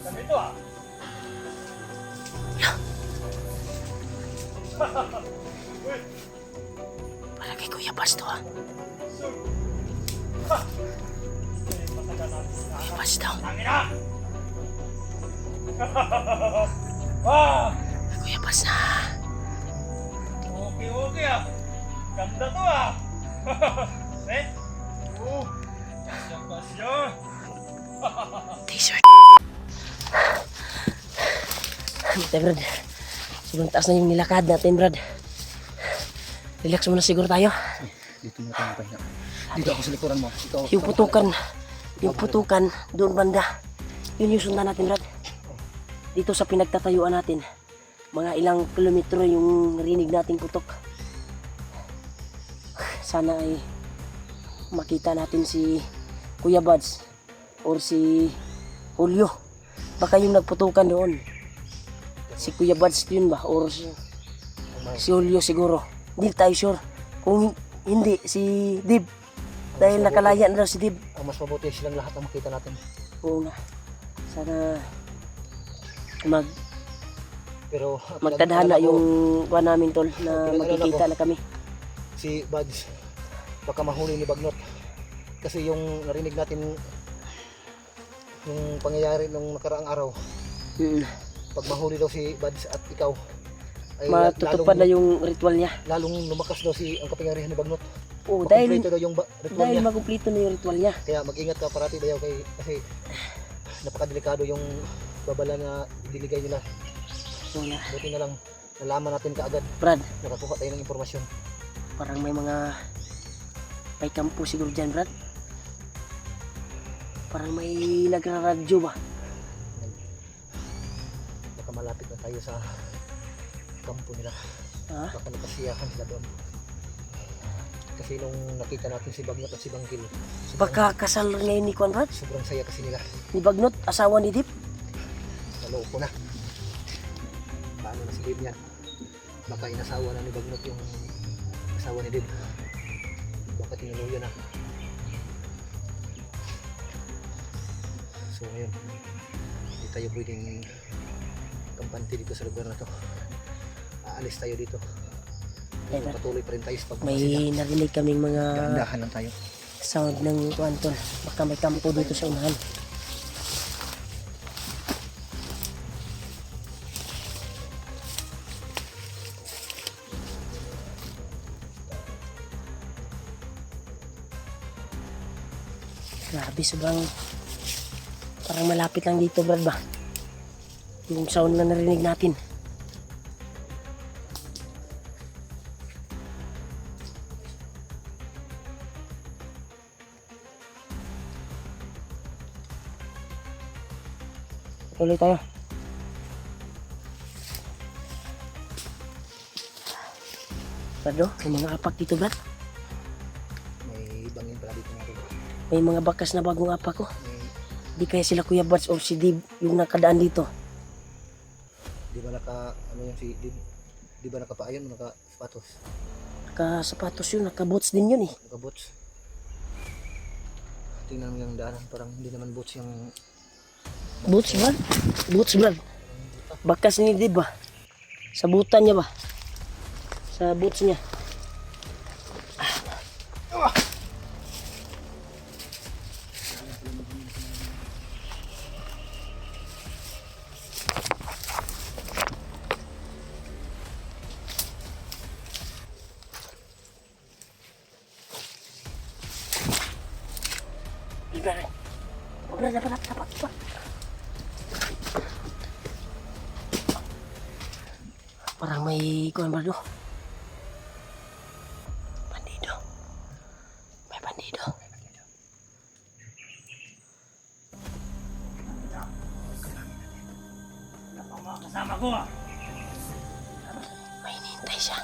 Ganito ah. Para kay Kuya Bas to, ha? Kuya Bas daw. Tangina! Ah! Kuya Bas na. Okay ah. Ganda to ah. Eh? Oh. Kasya. T-shirt. Ito, Brad. Sobrang taas na yung nilakad natin, Brad. Relax muna siguro tayo. Dito mo tayo pahinga. Dito ako sa likuran mo. Ikaw, Yung putukan, doon banda. Yun yung sundan natin, Brad. Dito sa pinagtatayuan natin, mga ilang kilometro yung narinig nating putok. Sana ay makita natin si Kuya Buds or si Julio. Baka yung nagputukan doon. Si Kuya Buds yun ba? Or si Julio siguro. Hindi tayo sure. Kung hindi, si Dib. Dahil nakalaya na daw si Dib. ang mas mabuti silang lahat ang makita natin. Oo nga. Sana Pero magtadhana yung kuha namin, tol, na pinag-alala magkikita ko, na kami. si Buds baka mahuli ni Bagnot. Kasi yung narinig natin yung pangyayari nung nakaraang araw, pag mahuli daw si Buds at ikaw ay Matutupad na yung ritual niya. lalong lumakas daw ang kapangyarihan ni Bagnot. Oo, dahil Makumpleto daw yung ritual niya. makumplito na yung ritual niya. Kaya mag-ingat ka parati bayaw kasi napakadelikado yung babala na diligay nila. Wala. Buti na lang nalaman natin kaagad, Brad, nakakuha tayo ng impormasyon. parang may kampo siguro dyan, Brad. Parang may nagraradyo ba? Baka malapit na tayo sa kampo nila. Ha? Baka napasiyahan sila doon. Kasi nung nakita natin si Bagnot at si Bangkil, Baka kasal ngayon ni Kwan, Brad? sobrang saya kasi nila. Ni Bagnot, asawa ni Dip. Naloo ko na. Paano na si Dib niya? Baka inasawa na ni Bagnot yung asawa ni Dib. Baka tinuluyan na. So ngayon, hindi tayo pwedeng kampante dito sa lugar na to. Aalis tayo dito. Pero Brad, patuloy pa rin tayo sa may pagpapasila. narinig kaming mga Dahan-dahan lang tayo. sound ng Kwan, tol. Baka may kampo dito sa unahan. Grabe, sobrang parang malapit lang dito, Brad, ba? Yung sound na narinig natin. Tuloy tayo. Brad, oh, may mga apak dito, Brad. May bangin pala dito natin. May mga bakas na bagong apak, oh. May, Di kaya sila Kuya Buds or si Dib yung nakadaan dito. di ba ano yung si Dib? Di ba nakapaayon, naka sapatos, Naka-sapatos yun, naka-boots din yun, eh. naka boots? Tingnan mo yung daanan, parang hindi naman boots yung Boots, Brad? Boots, Brad. Bakas ni Dib, ba? Sa butan niya ba? Sa boots niya. Brad, Brad, dapat. Parang may kuwan, Brad, oh. Bandido. May bandido. Kasama ko ah. May hinihintay siya.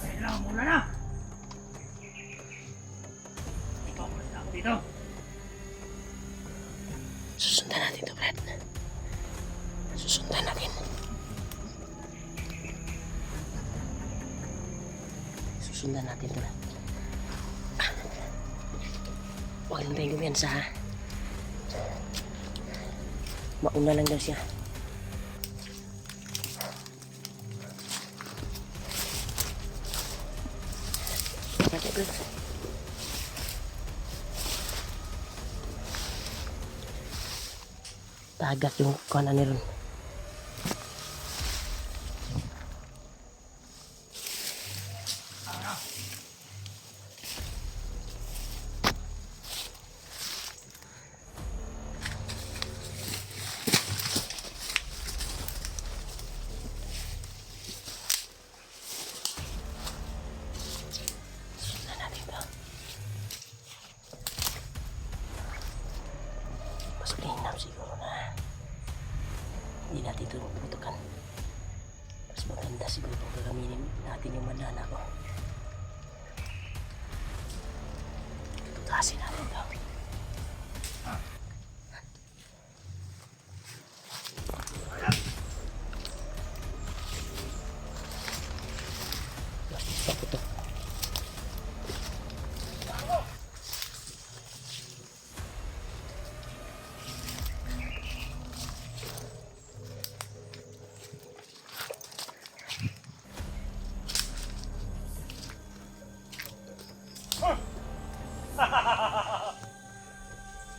Kailangan muna na. Ikaw, basta ako dito. Susundan natin to, Brad. Susundan natin. Susundan natin to, Brad. Huwag lang tayong gumiyansa ha. Mauna lang daw siya. Okay, bro. Tagat yung kanan ni Ron. Sundan natin ito. Mas linam siguro na hindi natin ito putukan. Mas maganda siguro kung gagaminin natin yung mandana ko. Tutasin natin ito. Mas gusto ko ito.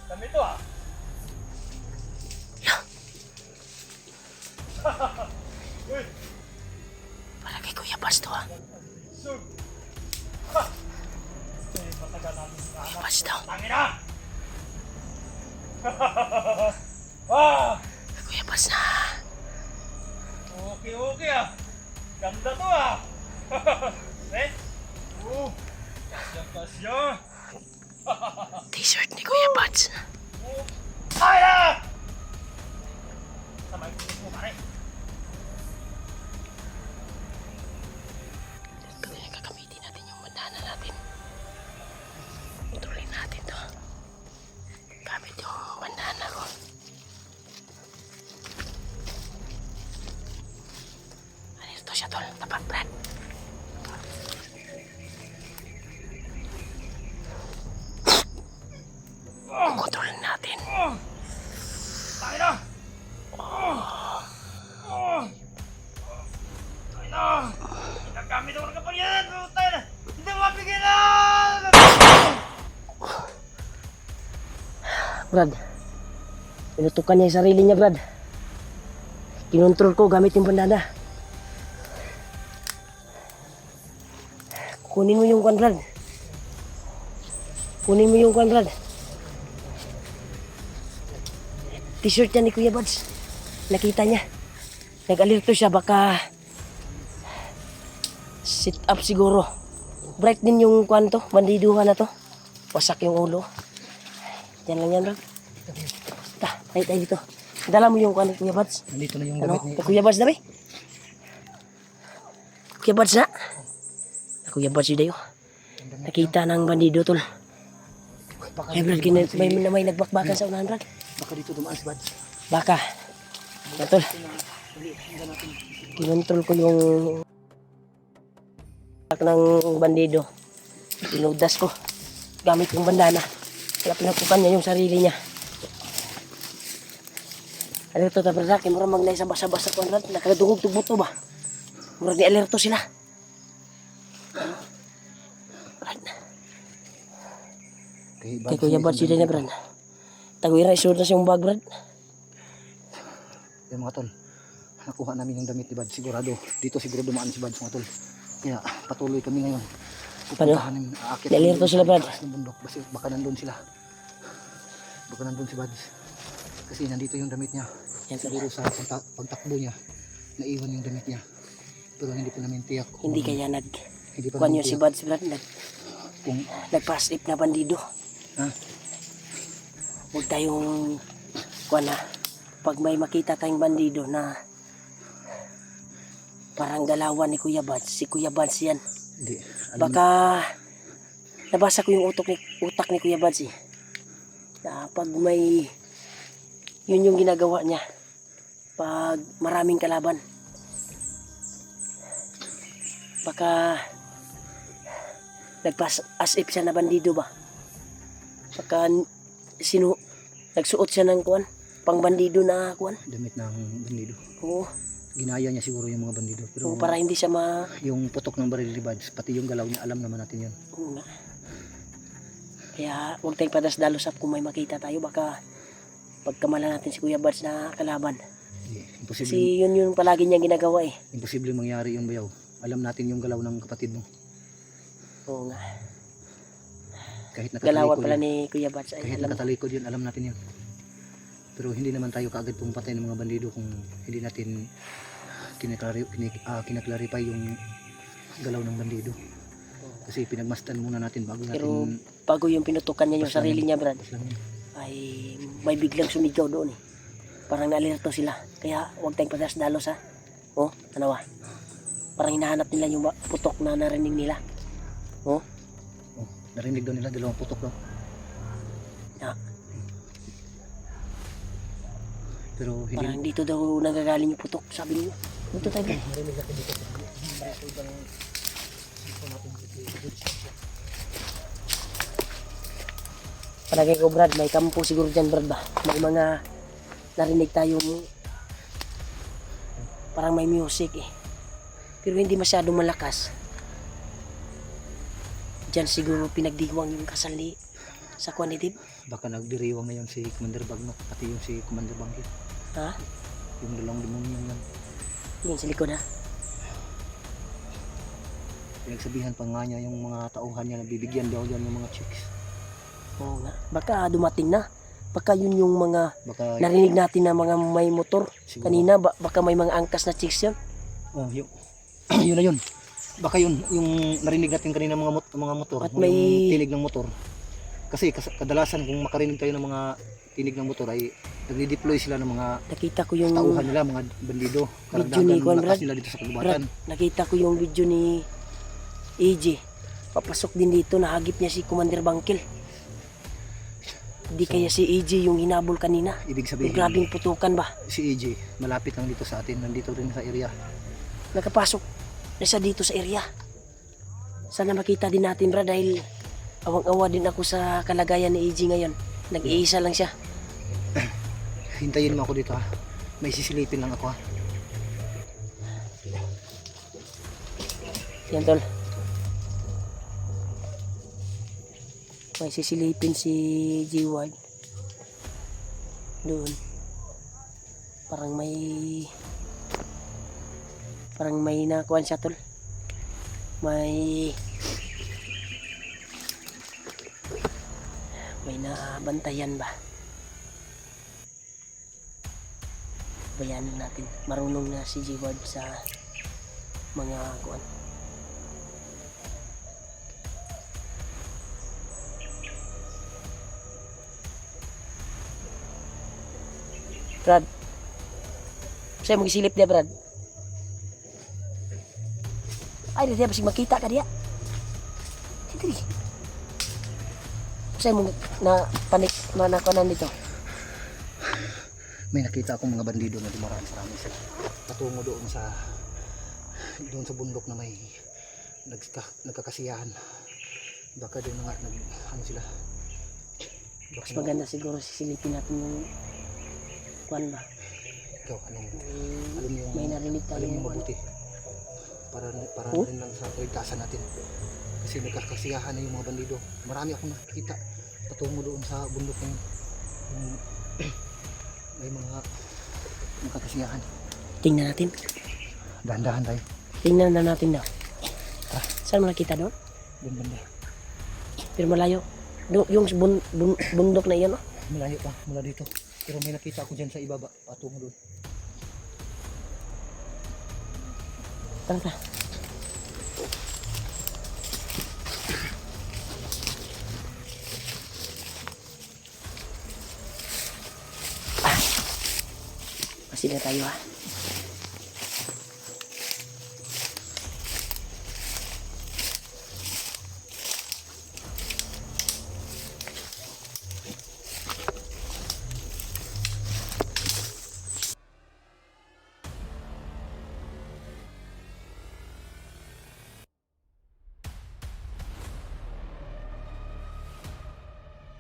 Dami to ah. Uy, Para kay Kuya Bas to ha. sug. Matagal natin sa Kuya Bas daw. tangin na. Ah, Kuya Bas na. okay ah. Ganda to ah. Eh? Oh, kasya. T-shirt ni Kuya Bas. Ay na! Sabay ko pare. Ito na yung gagamitin natin yung mandana natin. Tuloy natin to. Gamit yung mandana ko. Ano ito siya tol? Tapak Brad. Kontrolin natin. Tayo na! Tayo na! Ginagamit ako ng kapanyan! Tayo na! Hindi mo mapigilan! Brad, pinutukan niya yung sarili niya, Brad. Kinontrol ko gamit yung bandana. Kunin mo yung kwan, Brad. Kunin mo yung kwan, Brad. T-shirt niya ni Kuya Buds. Nakita niya. Nag-alerto siya, baka sit up siguro. Bright din yung kwan to, bandiduhan na to. Wasak yung ulo. Yan lang yan, Brad. Tayo dito. Dala mo yung kwan ni Kuya Buds. Nandito na yung Ano? damit ni... Kuya Buds na ba? Kuya Buds na? Kuya Buds yun dayo. Nakita ng bandido, tol. Baka, Ay, Brad, may nagbakbakan sa unahan, Brad. baka dito dumaan si Bads. Baka. Yan, tol. Kinontrol ko yung ng bandido. Pinudas ko. Gamit yung bandana. Kaya pinapukan niya yung sarili niya. Ano ito, Brad? Kaya murang magnay sa basa-basa ko, Brad. Nakadungog-tugbo to ba? Murang di-alerto sila. Brad. Kay Kuya Buds yun na, Brad. Taguin na isunod na siyang bag, Brad. Yan mga tol, nakuha namin yung damit ni Bads. Sigurado, dito siguro dumaan si Bads mga tol. Kaya patuloy kami ngayon. Pupuntahan namin, aakit Di-alerto sila, Brad. Ng bundok. Baka nandun sila. Baka nandun si Bads. Kasi nandito yung damit niya. Yan, tol. Siguro sa pagtakbo niya, naiwan yung damit niya. Pero hindi pa namin tiyak. Hindi kaya Hindi pa kuan namin yun si tiyak Buds, Brad. kung Nagpa-slip na bandido. ha? Huwag tayong kuan na. Pag may makita tayong bandido na parang galawan ni Kuya Buds, si Kuya Buds yan. Hindi. Baka nabasa ko yung utak ni Kuya Buds eh. Na pag may yun yung ginagawa niya. Pag maraming kalaban. Baka nagpas as if siya na bandido ba? Baka sino nagsuot siya ng kuan, pang bandido na kuan. Damit ng bandido. Oo, Ginaya niya siguro yung mga bandido. Pero oo, para hindi siya yung putok ng baril ni Buds, pati yung galaw niya, alam naman natin yun. Oo nga. Kaya huwag tayong padas-dalos kung may makita tayo. Baka pagkamala natin si Kuya Buds na kalaban. Imposible, Kasi yun yung palagi niya ginagawa eh. imposible mangyari yung bayaw. Alam natin yung galaw ng kapatid mo. Oo nga. Kahit Galawan nakatalikod pala yun. ni Kuya Buds. Ay, Kahit alam mo. nakatalikod yun, alam natin yun. Pero hindi naman tayo kaagad pumapatay ng mga bandido kung hindi natin kinaklarify yung galaw ng bandido. Kasi pinagmastan muna natin bago Pero natin bago yung pinutukan niya yung Basta sarili niya, Brad, paslamin. ay may biglang sumigaw doon eh. Parang naalirto sila. Kaya huwag tayong padas-dalos ha. Oh, ano ba? Parang hinahanap nila yung putok na narinig nila. Oh, Oh, narinig daw nila, dalawang putok daw. ah, Pero hindi parang dito daw nagagaling yung putok. Sabi niyo. Dito tayo, Brad. narinig natin dito. Dito ibang dito natin dito. Palagay ko, Brad, may kampo siguro dyan, Brad ba? May mga narinig tayong parang may music eh. Pero hindi masyadong malakas. Diyan siguro pinagdiwang yung kasal ni sa Kwanitib. Baka nagdiriwang na yun si Commander Bagnok, pati yung si Commander Bangkit. Ha? Yung dalawang demonyo yan. Yung sa likod ha? Pinagsabihan pa nga niya yung mga tauhan niya na bibigyan daw yan ng mga chicks. Oo nga. Baka dumating na. Baka yun yung mga Baka narinig natin na mga may motor. siguro, Kanina, baka may mga angkas na chicks yun. oh, yun. Yun na yun. Baka yun, yung narinig natin kanina mga motor, At yung may- tinig ng motor. Kasi kadalasan kung makarinig tayo ng mga tinig ng motor ay nagde-deploy sila ng mga Nakita ko yung tauhan nila, mga bandido. Video ni Juan lakas Brad. nila dito sa Brad, kagubatan. nakita ko yung video ni AJ. Papasok din dito, nahagip niya si Commander Bangkil. Hindi kaya si AJ yung hinabol kanina. Ibig Yung sabihin, grabing putukan ba? si AJ malapit lang dito sa atin, nandito rin sa area. Nakapasok na siya dito sa area. Sana makita din natin, Brad, dahil awang-awa din ako sa kalagayan ni AJ ngayon. Nag-iisa lang siya. Hintayin mo ako dito ha. May sisilipin lang ako ha. Yan, tol. May sisilipin si G-Ward. Doon. Parang may nakuhan siya, tol. May nabantayan ba? Bayanin natin. Marunong na si G-Ward sa mga kuan. Brad. Saya magisilip dia, Brad. Ay, dia masih makita ka dia. Hindi. Saya mo na panik na kanan dito. May nakita akong mga bandido na dumaraan sila. Patungo doon sa bundok na may nagkakasiyahan. Baka doon na nga ano sila. Mas maganda siguro sisilipin natin yung kuan ba. Ikaw, alam mo yung May narinig tayo alam mo yung mabuti. Para Oh? rin lang sa kaligtasan natin. Kasi nagkakasiyahan na yung mga bandido. Marami akong nakikita patungo doon sa bundok ng may mga nagkakasiyahan. Tingnan natin. Dahan-dahan tayo. Tingnan na natin daw. Saan mo nakita doon? Doon banda. Pero malayo. Yung bundok na iyan, oh. Malayo pa mula dito. Pero may nakita ako dyan sa ibaba. Patungo doon. Tara, tara. Kasi na tayo ha.